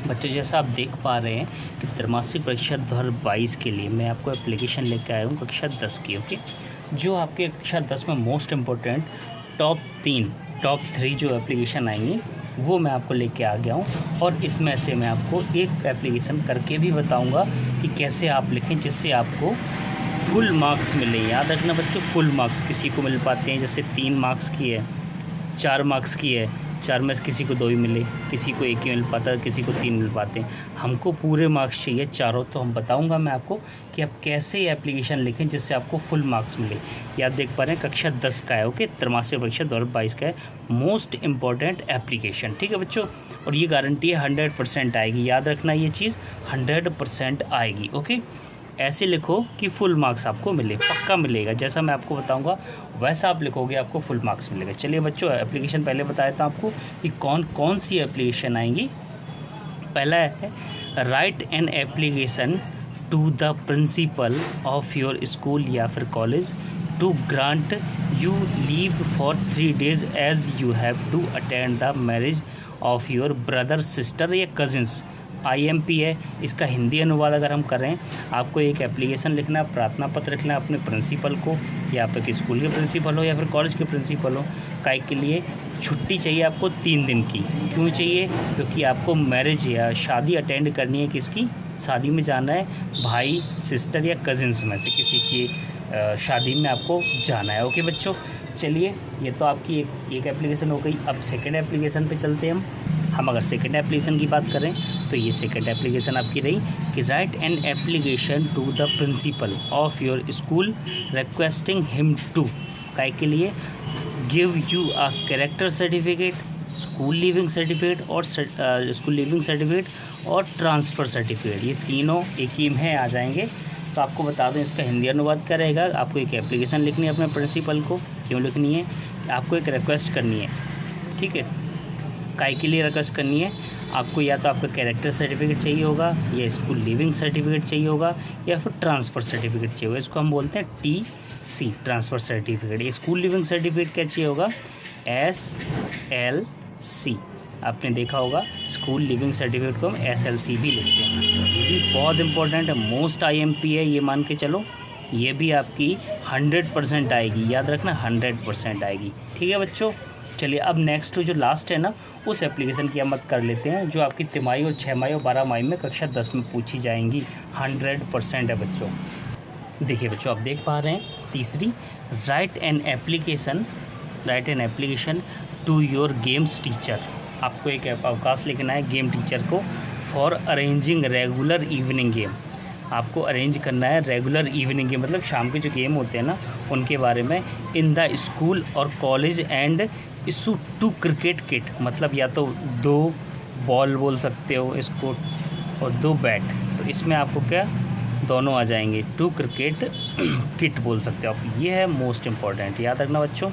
बच्चों जैसा आप देख पा रहे हैं कि त्रैमासिक परीक्षा 2022 के लिए मैं आपको एप्लीकेशन लेकर आया हूँ कक्षा 10 की। ओके, जो आपके कक्षा 10 में मोस्ट इम्पोर्टेंट टॉप 3 जो एप्लीकेशन आएंगे वो मैं आपको लेके आ गया हूँ। और इसमें से मैं आपको एक एप्लीकेशन करके भी बताऊँगा कि कैसे आप लिखें जिससे आपको फुल मार्क्स मिले। याद रखना बच्चों, फुल मार्क्स किसी को मिल पाते हैं, जैसे 3 मार्क्स की है, 4 मार्क्स की है, 4 में से किसी को 2 ही मिले, किसी को 1 ही मिल पाता है, किसी को 3 मिल पाते हैं। हमको पूरे मार्क्स चाहिए चारों, तो हम बताऊंगा मैं आपको कि आप कैसे ये एप्लीकेशन लिखें जिससे आपको फुल मार्क्स मिले। ये आप देख पा रहे हैं कक्षा 10 का है। ओके, त्रैमासिक परीक्षा 2022 का है, मोस्ट इम्पॉर्टेंट एप्लीकेशन। ठीक है बच्चों, और ये गारंटी है 100% आएगी। याद रखना ये चीज़ 100% आएगी। ओके, ऐसे लिखो कि फुल मार्क्स आपको मिले, पक्का मिलेगा। जैसा मैं आपको बताऊंगा वैसा आप लिखोगे, आपको फुल मार्क्स मिलेगा। चलिए बच्चों, एप्लीकेशन पहले बताया था आपको कि कौन कौन सी एप्लीकेशन आएंगी। पहला है write an application to the principal of your school या फिर college to grant you leave for 3 days as you have to attend the marriage of your brother sister या कजिन्स। IMP है, इसका हिंदी अनुवाद अगर हम करें, आपको एक एप्लीकेशन लिखना है, प्रार्थना पत्र लिखना है अपने प्रिंसिपल को, या फिर स्कूल के प्रिंसिपल हो या फिर कॉलेज के प्रिंसिपल हो। काय के लिए छुट्टी चाहिए आपको 3 दिन की। क्यों चाहिए? क्योंकि आपको मैरिज या शादी अटेंड करनी है। किसकी शादी में जाना है? भाई, सिस्टर या कजिन्स में से किसी की शादी में आपको जाना है। ओके बच्चों, चलिए ये तो आपकी एक एप्लीकेशन हो गई। अब सेकेंड एप्लीकेशन पे चलते हैं हम अगर सेकेंड एप्लीकेशन की बात करें तो ये सेकेंड एप्लीकेशन आपकी रही कि write an application to the principal of your school requesting him to, काय के लिए, give you a character certificate, school leaving certificate और ट्रांसफ़र सर्टिफिकेट। ये तीनों एक ही में आ जाएंगे। तो आपको बता दूं इसका हिंदी अनुवाद क्या रहेगा। आपको एक एप्लीकेशन लिखनी है अपने प्रिंसिपल को। क्यों लिखनी है? आपको एक रिक्वेस्ट करनी है। ठीक है, काय के लिए रिक्वेस्ट करनी है? आपको या तो आपका कैरेक्टर सर्टिफिकेट चाहिए होगा, या स्कूल लिविंग सर्टिफिकेट चाहिए होगा, या फिर ट्रांसफ़र सर्टिफिकेट चाहिए होगा। इसको हम बोलते हैं TC, ट्रांसफ़र सर्टिफिकेट। ये स्कूल लिविंग सर्टिफिकेट क्या चाहिए होगा? SLC। आपने देखा होगा स्कूल लिविंग सर्टिफिकेट को हम SLC भी लिखते हैं। ये भी बहुत इंपॉर्टेंट है, मोस्ट IMP है, ये मान के चलो। ये भी आपकी 100% आएगी। याद रखना 100% आएगी। ठीक है बच्चों, चलिए अब नेक्स्ट जो लास्ट है ना, उस एप्लीकेशन की हम बात कर लेते हैं जो आपकी तिमाही और 6 माही और 12 माही में कक्षा 10 में पूछी जाएंगी। 100% है बच्चों। देखिए बच्चों, आप देख पा रहे हैं तीसरी, write an application to your games teacher. आपको एक अवकाश लिखना है गेम टीचर को for arranging regular evening game. आपको अरेंज करना है रेगुलर इवनिंग गेम, मतलब शाम के जो गेम होते हैं ना उनके बारे में, इन द स्कूल और college and issue 2 cricket kit. मतलब या तो 2 बॉल बोल सकते हो इसको और 2 बैट, तो इसमें आपको क्या दोनों आ जाएंगे। 2 क्रिकेट किट बोल सकते हो आप। ये है मोस्ट इम्पॉर्टेंट, याद रखना बच्चों।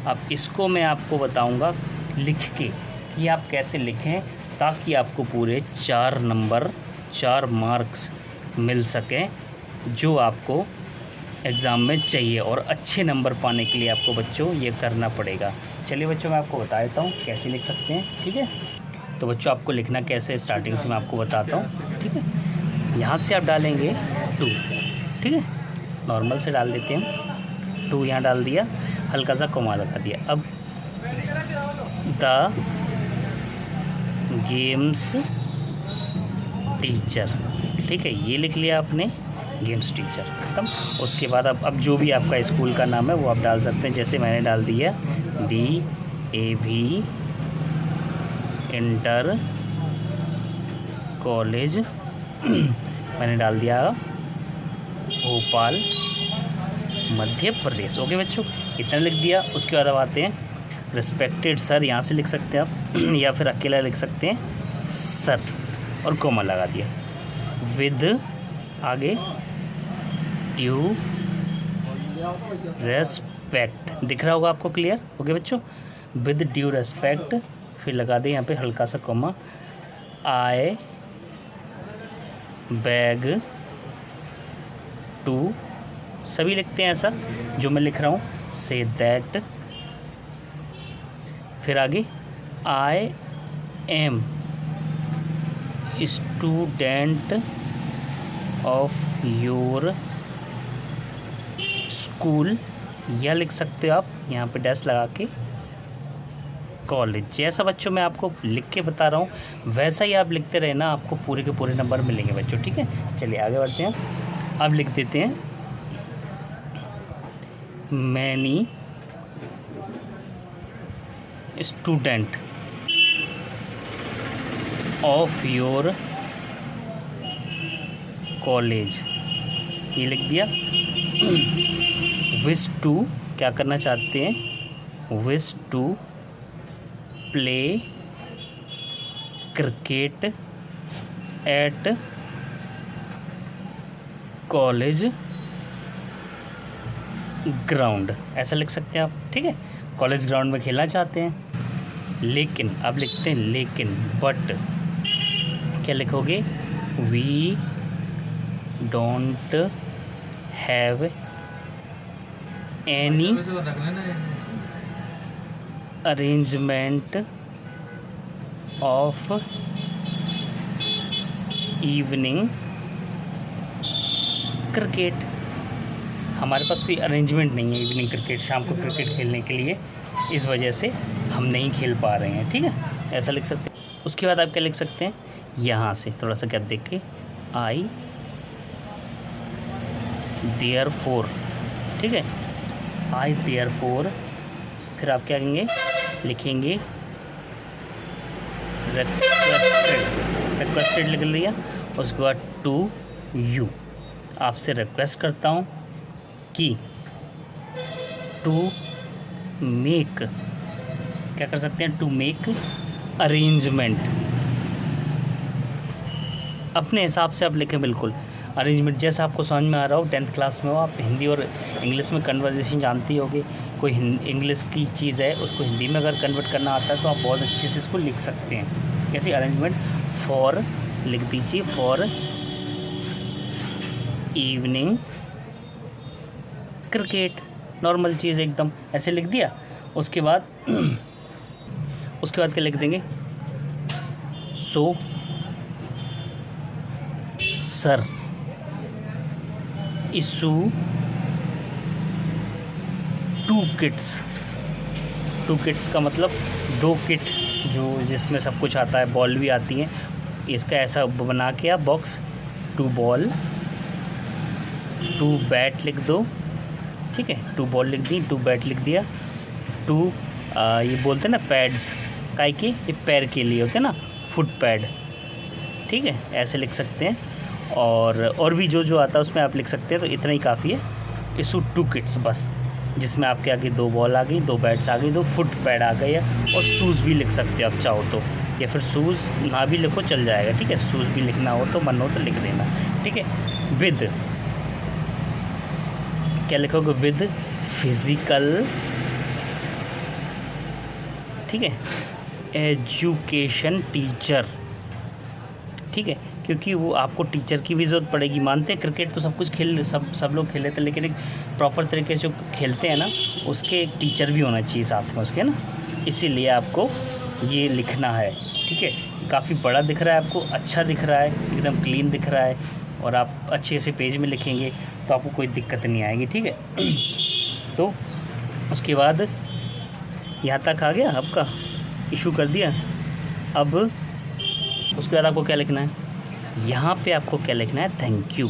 अब इसको मैं आपको बताऊंगा लिख के कि आप कैसे लिखें ताकि आपको पूरे 4 नंबर 4 मार्क्स मिल सकें जो आपको एग्ज़ाम में चाहिए। और अच्छे नंबर पाने के लिए आपको बच्चों ये करना पड़ेगा। चलिए बच्चों, मैं आपको बता देता हूँ कैसे लिख सकते हैं। ठीक है, तो बच्चों आपको लिखना कैसे, स्टार्टिंग से मैं आपको बताता हूँ। ठीक है, यहाँ से आप डालेंगे 2। ठीक है, नॉर्मल से डाल देते हैं 2, यहाँ डाल दिया, हल्का सा कॉमा लगा दिया। अब द गेम्स टीचर। ठीक है, ये लिख लिया आपने, गेम्स टीचर खत्म। उसके बाद अब जो भी आपका स्कूल का नाम है वो आप डाल सकते हैं। जैसे मैंने डाल दिया DAV इंटर कॉलेज मैंने डाल दिया भोपाल मध्य प्रदेश। ओके बच्चों, इतना लिख दिया। उसके बाद अब आते हैं रिस्पेक्टेड सर, यहाँ से लिख सकते हैं आप या फिर अकेला लिख सकते हैं सर और कॉमा लगा दिया। विद आगे ड्यू रेस्पेक्ट दिख रहा होगा आपको, क्लियर? ओके बच्चों, विद ड्यू रेस्पेक्ट, फिर लगा दें यहाँ पे हल्का सा कॉमा, आई बैग टू, सभी लिखते हैं ऐसा जो मैं लिख रहा हूँ, से दैट, फिर आगे I am student of your school, या लिख सकते हो आप यहाँ पे डैश लगा के कॉलेज। जैसा बच्चों मैं आपको लिख के बता रहा हूँ वैसा ही आप लिखते रहे ना, आपको पूरे के पूरे नंबर मिलेंगे बच्चों। ठीक है, चलिए आगे बढ़ते हैं। अब लिख देते हैं many student of your college, ये लिख दिया। विश टू, क्या करना चाहते हैं, wish to play cricket at college ground, ऐसा लिख सकते हैं आप। ठीक है, कॉलेज ग्राउंड में खेलना चाहते हैं। लेकिन अब लिखते हैं लेकिन, बट क्या लिखोगे, we don't have any arrangement of evening cricket, हमारे पास कोई अरेंजमेंट नहीं है इवनिंग क्रिकेट, शाम को क्रिकेट खेलने के लिए, इस वजह से हम नहीं खेल पा रहे हैं। ठीक है, ऐसा लिख सकते हैं। उसके बाद आप क्या लिख सकते हैं, यहाँ से थोड़ा सा क्या देख के, आई देयरफॉर, ठीक है, आई देयरफॉर, फिर आप क्या कहेंगे, लिखेंगे रिक्वेस्टेड लिख लिया। उसके बाद टू यू, आपसे रिक्वेस्ट करता हूँ कि टू मेक, क्या कर सकते हैं, टू मेक अरेंजमेंट, अपने हिसाब से आप लिखें, बिल्कुल अरेंजमेंट जैसा आपको समझ में आ रहा हो। 10th क्लास में हो आप, हिंदी और इंग्लिश में कन्वर्सेशन जानती होगी, कोई इंग्लिश की चीज़ है उसको हिंदी में अगर कन्वर्ट करना आता है तो आप बहुत अच्छे से इसको लिख सकते हैं। कैसे, अरेंजमेंट फॉर लिख दीजिए, फॉर इवनिंग क्रिकेट, नॉर्मल चीज़ एकदम ऐसे लिख दिया। उसके बाद क्या लिख देंगे, so sir issue two kits, two kits का मतलब 2 किट, जो जिसमें सब कुछ आता है, बॉल भी आती है, इसका ऐसा बना के आप बॉक्स, 2 बॉल 2 बैट लिख दो। ठीक है, 2 बॉल लिख दी, 2 बैट लिख दिया, 2 ये बोलते हैं ना पैड्स, काय के, ये पैर के लिए होते हैं ना, फुट पैड। ठीक है, ऐसे लिख सकते हैं। और भी जो आता है उसमें आप लिख सकते हैं, तो इतना ही काफ़ी है। इशू 2 किट्स बस, जिसमें आपके आगे 2 बॉल आ गई, 2 बैट्स आ गई, 2 फुट पैड आ गई है, और शूज़ भी लिख सकते हो आप चाहो तो, या फिर शूज़ ना भी लिखो चल जाएगा। ठीक है, शूज़ भी लिखना हो तो, मन हो तो लिख देना। ठीक है, विद, क्या लिखोगे, विद फिज़िकल, ठीक है, एजुकेशन टीचर। ठीक है, क्योंकि वो आपको टीचर की भी ज़रूरत पड़ेगी। मानते हैं क्रिकेट तो सब कुछ सब लोग खेल लेते हैं, लेकिन एक प्रॉपर तरीके से जो खेलते हैं ना, उसके एक टीचर भी होना चाहिए साथ में उसके ना, इसीलिए आपको ये लिखना है। ठीक है, काफ़ी बड़ा दिख रहा है आपको, अच्छा दिख रहा है, एकदम क्लीन दिख रहा है, और आप अच्छे से पेज में लिखेंगे तो आपको कोई दिक्कत नहीं आएगी। ठीक है, तो उसके बाद यहाँ तक आ गया, आपका इशू कर दिया। अब उसके बाद आपको क्या लिखना है, यहाँ पे आपको क्या लिखना है, थैंक यू,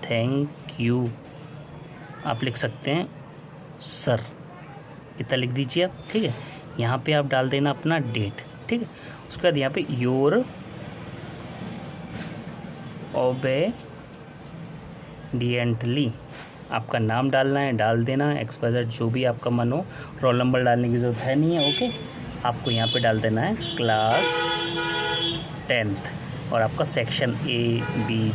थैंक यू आप लिख सकते हैं सर, इतना लिख दीजिए आप। ठीक है, यहाँ पे आप डाल देना अपना डेट। ठीक है, उसके बाद यहाँ पे योर ओबेडिएंटली आपका नाम डालना है, डाल देना, एक्सपायर जो भी आपका मन हो, रोल नंबर डालने की ज़रूरत है नहीं है। ओके, आपको यहाँ पे डाल देना है क्लास 10th, और आपका सेक्शन ए बी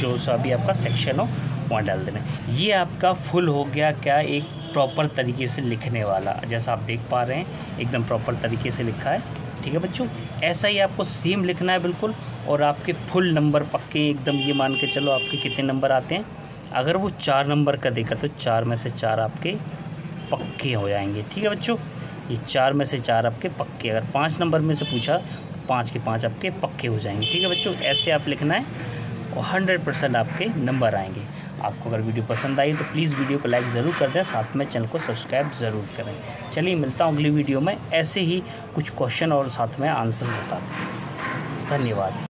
जो सा भी आपका सेक्शन हो वहाँ डाल देना है। ये आपका फुल हो गया क्या, एक प्रॉपर तरीके से लिखने वाला, जैसा आप देख पा रहे हैं एकदम प्रॉपर तरीके से लिखा है। ठीक है बच्चों, ऐसा ही आपको सेम लिखना है बिल्कुल, और आपके फुल नंबर पक्के एकदम, ये मान के चलो आपके कितने नंबर आते हैं। अगर वो 4 नंबर का देगा तो 4 में से 4 आपके पक्के हो जाएंगे। ठीक है बच्चों, ये 4 में से 4 आपके पक्के। अगर 5 नंबर में से पूछा 5 के 5 आपके पक्के हो जाएंगे। ठीक है बच्चों, ऐसे आप लिखना है और 100% आपके नंबर आएंगे। आपको अगर वीडियो पसंद आई तो प्लीज़ वीडियो को लाइक ज़रूर कर दें, साथ में चैनल को सब्सक्राइब ज़रूर करें। चलिए मिलता हूँ अगली वीडियो में ऐसे ही कुछ क्वेश्चन और साथ में आंसर्स बता दें। धन्यवाद।